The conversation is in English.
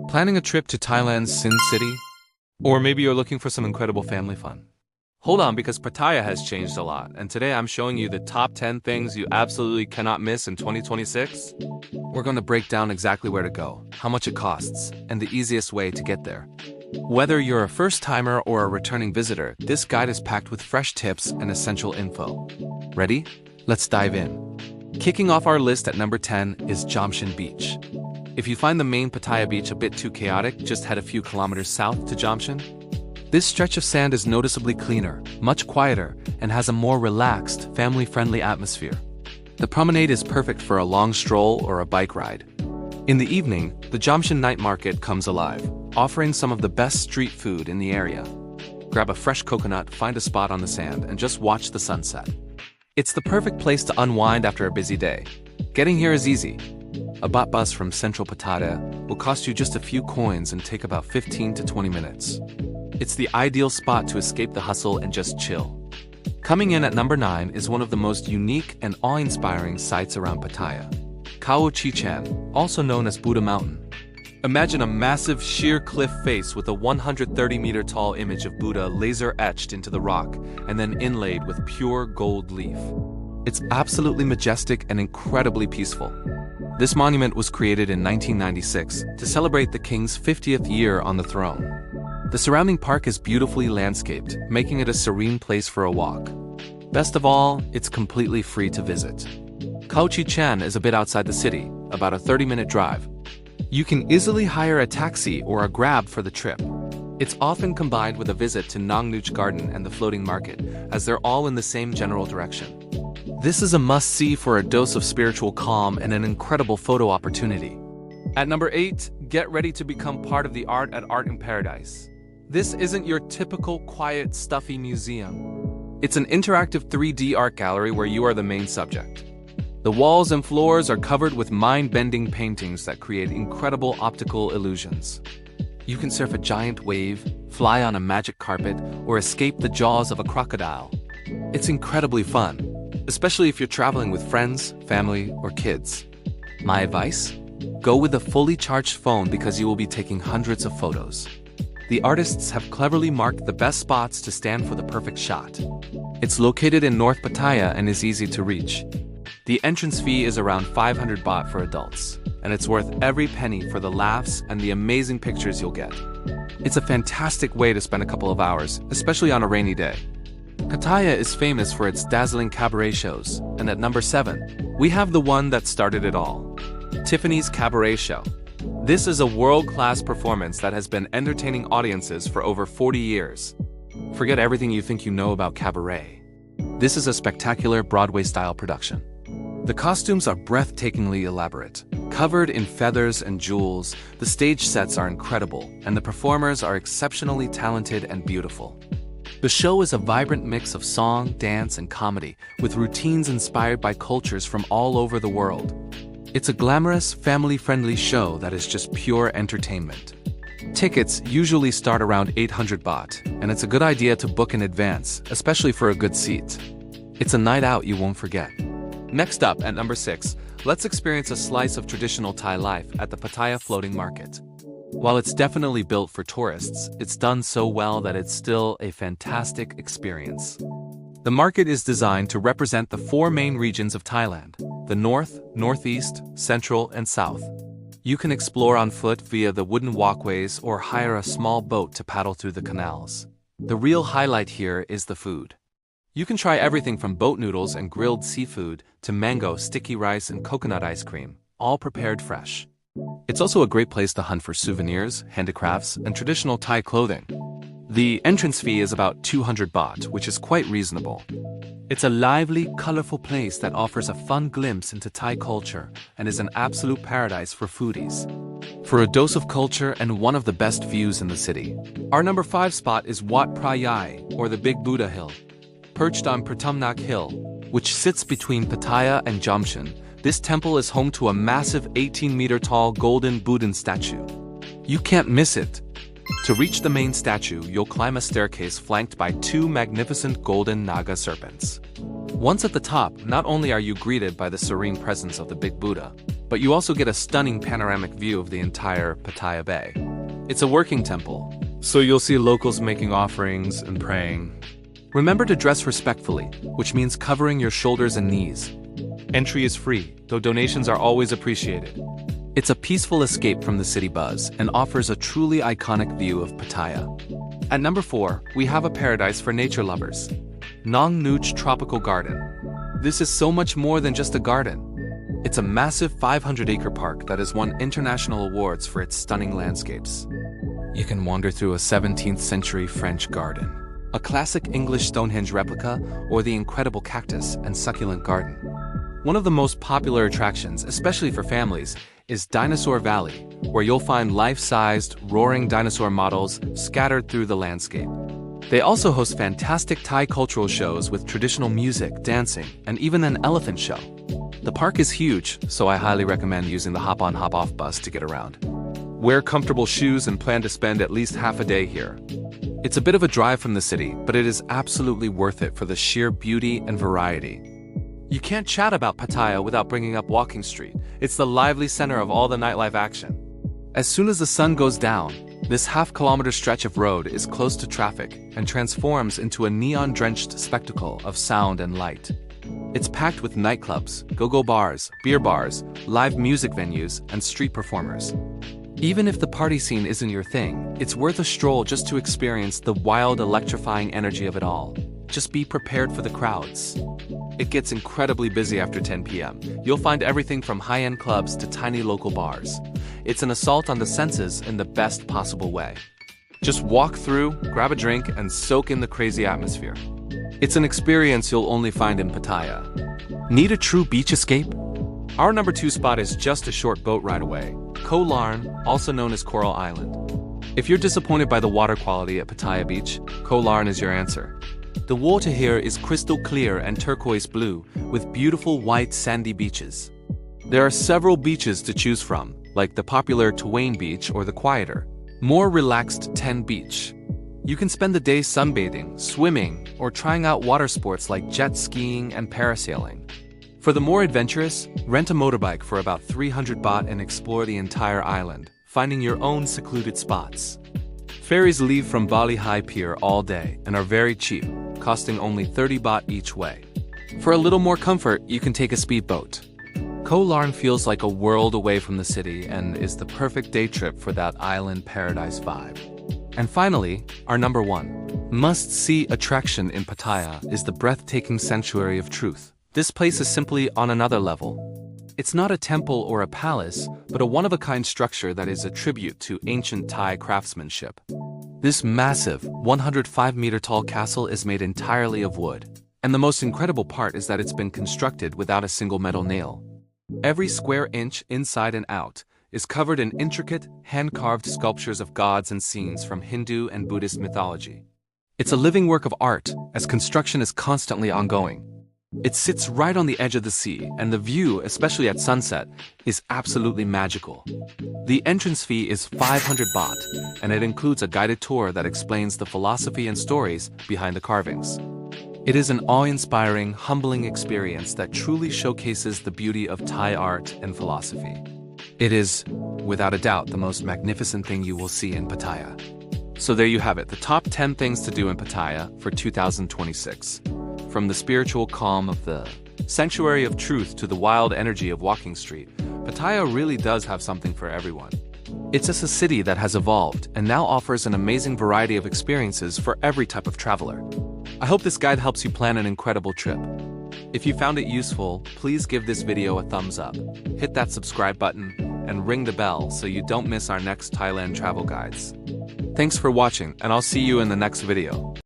Planning a trip to Thailand's Sin City? Or maybe you're looking for some incredible family fun? Hold on, because Pattaya has changed a lot, and today I'm showing you the top 10 things you absolutely cannot miss in 2026. We're going to break down exactly where to go, how much it costs, and the easiest way to get there. Whether you're a first-timer or a returning visitor, this guide is packed with fresh tips and essential info. Ready? Let's dive in. Kicking off our list at number 10 is Jamshin Beach. If you find the main Pattaya beach a bit too chaotic, just head a few kilometers south to Jamshin. This stretch of sand is noticeably cleaner, much quieter, and has a more relaxed, family-friendly atmosphere. The promenade is perfect for a long stroll or a bike ride. In the evening, the Jamshin night market comes alive, offering some of the best street food in the area. Grab a fresh coconut, find a spot on the sand, and just watch the sunset. It's the perfect place to unwind after a busy day. Getting here is easy. A bot bus from central Pattaya will cost you just a few coins and take about 15 to 20 minutes. It's the ideal spot to escape the hustle and just chill. Coming in at number 9 is one of the most unique and awe-inspiring sites around Pattaya. Khao Chi-Chan, also known as Buddha Mountain. Imagine a massive sheer cliff face with a 130-meter-tall image of Buddha laser-etched into the rock and then inlaid with pure gold leaf. It's absolutely majestic and incredibly peaceful. This monument was created in 1996 to celebrate the king's 50th year on the throne. The surrounding park is beautifully landscaped, making it a serene place for a walk. Best of all, it's completely free to visit. Khao Chi-Chan is a bit outside the city, about a 30-minute drive. You can easily hire a taxi or a Grab for the trip. It's often combined with a visit to Nong Nooch Garden and the floating market, as they're all in the same general direction. This is a must-see for a dose of spiritual calm and an incredible photo opportunity. At number 8, get ready to become part of the art at Art in Paradise. This isn't your typical quiet, stuffy museum. It's an interactive 3D art gallery where you are the main subject. The walls and floors are covered with mind-bending paintings that create incredible optical illusions. You can surf a giant wave, fly on a magic carpet, or escape the jaws of a crocodile. It's incredibly fun, especially if you're traveling with friends, family, or kids. My advice? Go with a fully charged phone because you will be taking hundreds of photos. The artists have cleverly marked the best spots to stand for the perfect shot. It's located in North Pattaya and is easy to reach. The entrance fee is around 500 baht for adults, and it's worth every penny for the laughs and the amazing pictures you'll get. It's a fantastic way to spend a couple of hours, especially on a rainy day. Pattaya is famous for its dazzling cabaret shows, and at number 7, we have the one that started it all. Tiffany's Cabaret Show. This is a world-class performance that has been entertaining audiences for over 40 years. Forget everything you think you know about cabaret. This is a spectacular Broadway-style production. The costumes are breathtakingly elaborate. Covered in feathers and jewels, the stage sets are incredible, and the performers are exceptionally talented and beautiful. The show is a vibrant mix of song, dance, and comedy, with routines inspired by cultures from all over the world. It's a glamorous, family-friendly show that is just pure entertainment. Tickets usually start around 800 baht, and it's a good idea to book in advance, especially for a good seat. It's a night out you won't forget. Next up, at number 6, let's experience a slice of traditional Thai life at the Pattaya Floating Market. While it's definitely built for tourists, it's done so well that it's still a fantastic experience. The market is designed to represent the 4 main regions of Thailand: the North, Northeast, Central, and South. You can explore on foot via the wooden walkways or hire a small boat to paddle through the canals. The real highlight here is the food. You can try everything from boat noodles and grilled seafood to mango, sticky rice, and coconut ice cream, all prepared fresh. It's also a great place to hunt for souvenirs, handicrafts, and traditional Thai clothing. The entrance fee is about 200 baht, which is quite reasonable. It's a lively, colorful place that offers a fun glimpse into Thai culture and is an absolute paradise for foodies. For a dose of culture and one of the best views in the city, our number 5 spot is Wat Prayai, or the Big Buddha Hill. Perched on Pratumnak Hill, which sits between Pattaya and Jamshin, this temple is home to a massive 18-meter-tall golden Buddha statue. You can't miss it. To reach the main statue, you'll climb a staircase flanked by 2 magnificent golden Naga serpents. Once at the top, not only are you greeted by the serene presence of the Big Buddha, but you also get a stunning panoramic view of the entire Pattaya Bay. It's a working temple, so you'll see locals making offerings and praying. Remember to dress respectfully, which means covering your shoulders and knees. Entry is free, though donations are always appreciated. It's a peaceful escape from the city buzz and offers a truly iconic view of Pattaya. At number 4, we have a paradise for nature lovers. Nong Nuch Tropical Garden. This is so much more than just a garden. It's a massive 500-acre park that has won international awards for its stunning landscapes. You can wander through a 17th-century French garden, a classic English Stonehenge replica, or the incredible cactus and succulent garden. One of the most popular attractions, especially for families, is Dinosaur Valley, where you'll find life-sized, roaring dinosaur models scattered through the landscape. They also host fantastic Thai cultural shows with traditional music, dancing, and even an elephant show. The park is huge, so I highly recommend using the hop-on hop-off bus to get around. Wear comfortable shoes and plan to spend at least half a day here. It's a bit of a drive from the city, but it is absolutely worth it for the sheer beauty and variety. You can't chat about Pattaya without bringing up Walking Street. It's the lively center of all the nightlife action. As soon as the sun goes down, this half-kilometer stretch of road is close to traffic and transforms into a neon-drenched spectacle of sound and light. It's packed with nightclubs, go-go bars, beer bars, live music venues, and street performers. Even if the party scene isn't your thing, it's worth a stroll just to experience the wild, electrifying energy of it all. Just be prepared for the crowds. It gets incredibly busy after 10 p.m. You'll find everything from high-end clubs to tiny local bars. It's an assault on the senses in the best possible way. Just walk through, grab a drink, and soak in the crazy atmosphere. It's an experience you'll only find in Pattaya. Need a true beach escape? Our number 2 spot is just a short boat ride away, Koh Larn, also known as Coral Island. If you're disappointed by the water quality at Pattaya Beach, Koh Larn is your answer. The water here is crystal clear and turquoise blue, with beautiful white sandy beaches. There are several beaches to choose from, like the popular Twain Beach or the quieter, more relaxed Ten Beach. You can spend the day sunbathing, swimming, or trying out water sports like jet skiing and parasailing. For the more adventurous, rent a motorbike for about 300 baht and explore the entire island, finding your own secluded spots. Ferries leave from Bali High Pier all day and are very cheap, costing only 30 baht each way. For a little more comfort, you can take a speedboat. Koh Larn feels like a world away from the city and is the perfect day trip for that island paradise vibe. And finally, our number 1 must-see attraction in Pattaya is the breathtaking Sanctuary of Truth. This place is simply on another level. It's not a temple or a palace, but a one-of-a-kind structure that is a tribute to ancient Thai craftsmanship. This massive, 105-meter-tall castle is made entirely of wood. And the most incredible part is that it's been constructed without a single metal nail. Every square inch, inside and out, is covered in intricate, hand-carved sculptures of gods and scenes from Hindu and Buddhist mythology. It's a living work of art, as construction is constantly ongoing. It sits right on the edge of the sea, and the view, especially at sunset, is absolutely magical. The entrance fee is 500 baht, and it includes a guided tour that explains the philosophy and stories behind the carvings. It is an awe-inspiring, humbling experience that truly showcases the beauty of Thai art and philosophy. It is, without a doubt, the most magnificent thing you will see in Pattaya. So there you have it, the top 10 things to do in Pattaya for 2026. From the spiritual calm of the Sanctuary of Truth to the wild energy of Walking Street, Pattaya really does have something for everyone. It's a city that has evolved and now offers an amazing variety of experiences for every type of traveler. I hope this guide helps you plan an incredible trip. If you found it useful, please give this video a thumbs up, hit that subscribe button, and ring the bell so you don't miss our next Thailand travel guides. Thanks for watching, and I'll see you in the next video.